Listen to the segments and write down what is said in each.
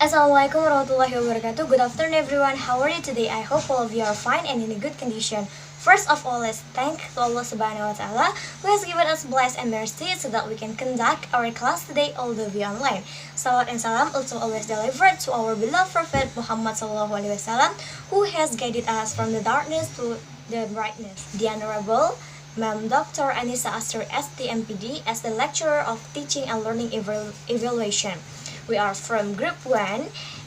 Assalamualaikum warahmatullahi wabarakatuh. Good afternoon everyone. How are you today? I hope all of you are fine and in a good condition. First of all, let's thank to Allah Subhanahu wa Ta'ala who has given us blessed and mercy so that we can conduct our class today although we online. Salawat and salam also always delivered to our beloved Prophet Muhammad Sallallahu Alaihi Wasallam who has guided us from the darkness to the brightness. The Honorable Ma'am Dr. Anissa Astur STMPD as the lecturer of teaching and learning evaluation. We are from Group 1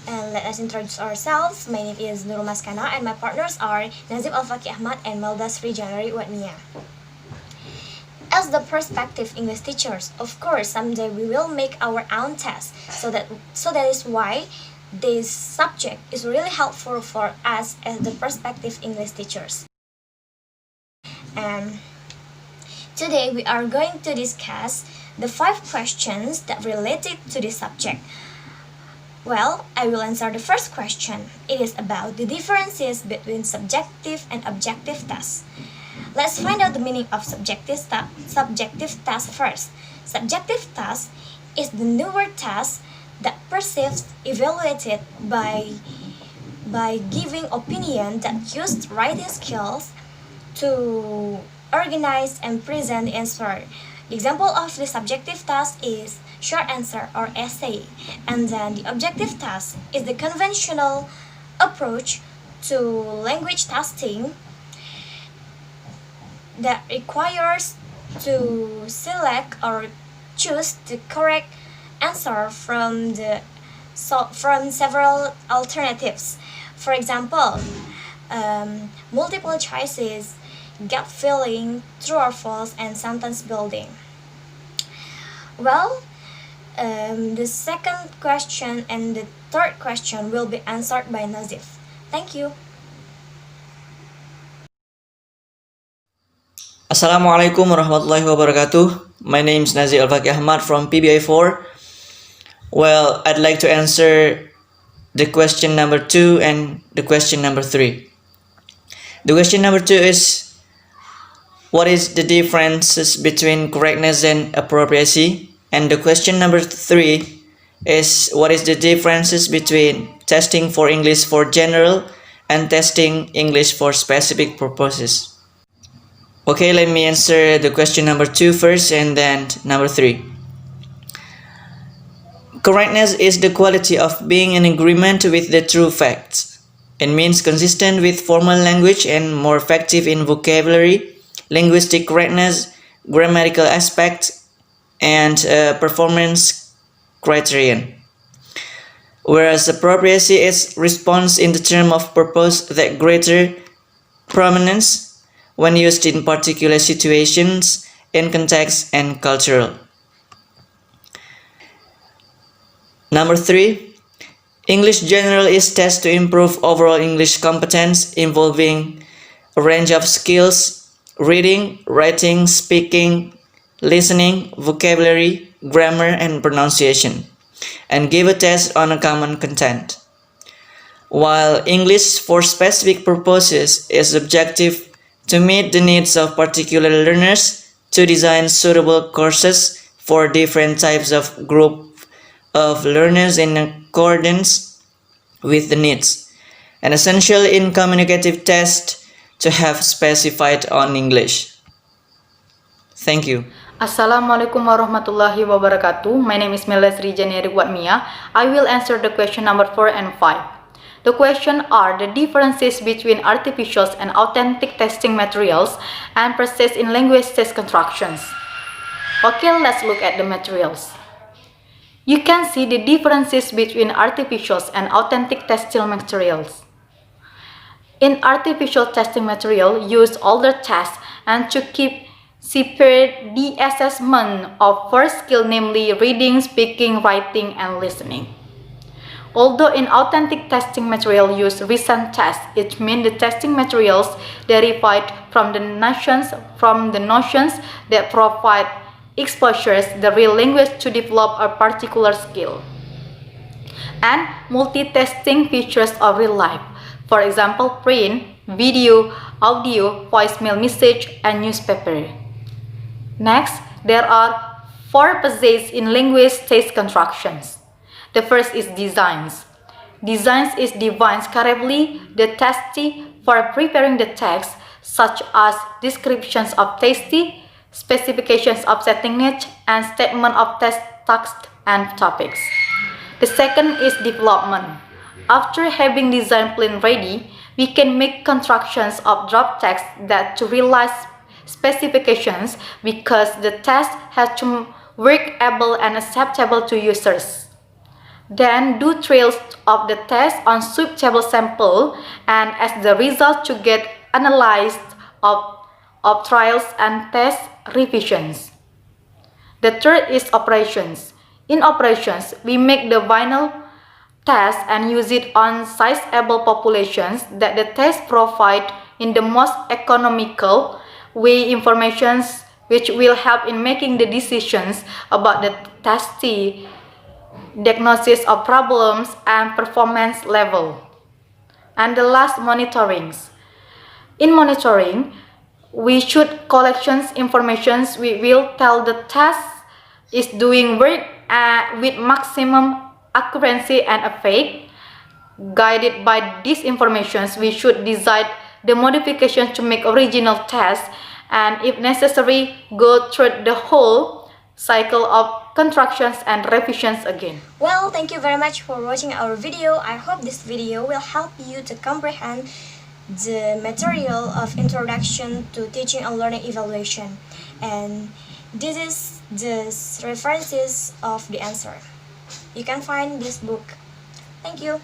and let us introduce ourselves. My name is Nurul Maskana and my partners are Nazib Al-Faqih Ahmad and Melda Sri Janari Watnia. As the prospective English teachers, of course, someday we will make our own test. So that is why this subject is really helpful for us as the prospective English teachers. And today we are going to discuss the 5 questions that related to this subject. Well, I will answer the first question. It is about the differences between subjective and objective tests. Let's find out the meaning of subjective test first. Subjective test is the newer test that perceives evaluated by giving opinion that used writing skills to organize and present the answer. The example of the subjective task is short answer or essay, and then the objective task is the conventional approach to language testing that requires to select or choose the correct answer from several alternatives. For example, multiple choices, gap filling, true or false, and sentence building. Well, the second question and the third question will be answered by Nazif. Thank you. Assalamualaikum warahmatullahi wabarakatuh. My name is Nazif Al-Faqih Ahmad from PBI 4. Well, I'd like to answer the question number 2 and the question number 3. The question number 2 is, what is the differences between correctness and appropriacy? And the question number 3 is, what is the differences between testing for English for general and testing English for specific purposes? Okay, let me answer the question number 2 first and then number 3. Correctness is the quality of being in agreement with the true facts. It means consistent with formal language and more effective in vocabulary, linguistic correctness, grammatical aspects, and performance criterion. Whereas appropriacy is response in the term of purpose that greater prominence when used in particular situations, in context, and cultural. Number 3. English General is test to improve overall English competence involving a range of skills: reading, writing, speaking, listening, vocabulary, grammar, and pronunciation, and give a test on a common content. While English for specific purposes is objective to meet the needs of particular learners, to design suitable courses for different types of group of learners in accordance with the needs, and essential in communicative test to have specified on English. Thank you. Assalamualaikum warahmatullahi wabarakatuh. My name is Melda Sri Janari Watnia. I will answer the question number 4 and 5. The question are the differences between artificial and authentic testing materials and process in language test constructions. Okay, let's look at the materials. You can see the differences between artificial and authentic testing materials. In artificial testing material, use older tests and to keep separate the assessment of first skill, namely reading, speaking, writing, and listening. Although in authentic testing material use recent tests, it means the testing materials derived from the notions that provide exposures the real language to develop a particular skill. And multitasking features of real life. For example, print, video, audio, voicemail message, and newspaper. Next, there are 4 phases in language test constructions. The first is designs. Designs is defines carefully the tasty for preparing the text, such as descriptions of tasty, specifications of setting niche, and statement of text and topics. The second is development. After having design plan ready, we can make constructions of draft text that to realize specifications because the text has to workable and acceptable to users. Then do trials of the test on suitable sample and as the result to get analyzed of trials and test revisions. The third is operations. In operations, we make the final test and use it on sizable populations that the test provide in the most economical way informations which will help in making the decisions about the testing, diagnosis of problems and performance level. And the last, monitorings. In monitoring, we should collections informations we will tell the test is doing work with maximum accuracy and effect. Guided by these informations, we should decide the modifications to make original test and if necessary go through the whole cycle of constructions and revisions again. Well, thank you very much for watching our video. I hope this video will help you to comprehend the material of Introduction to Teaching and Learning Evaluation. And this is the references of the answer. You can find this book. Thank you.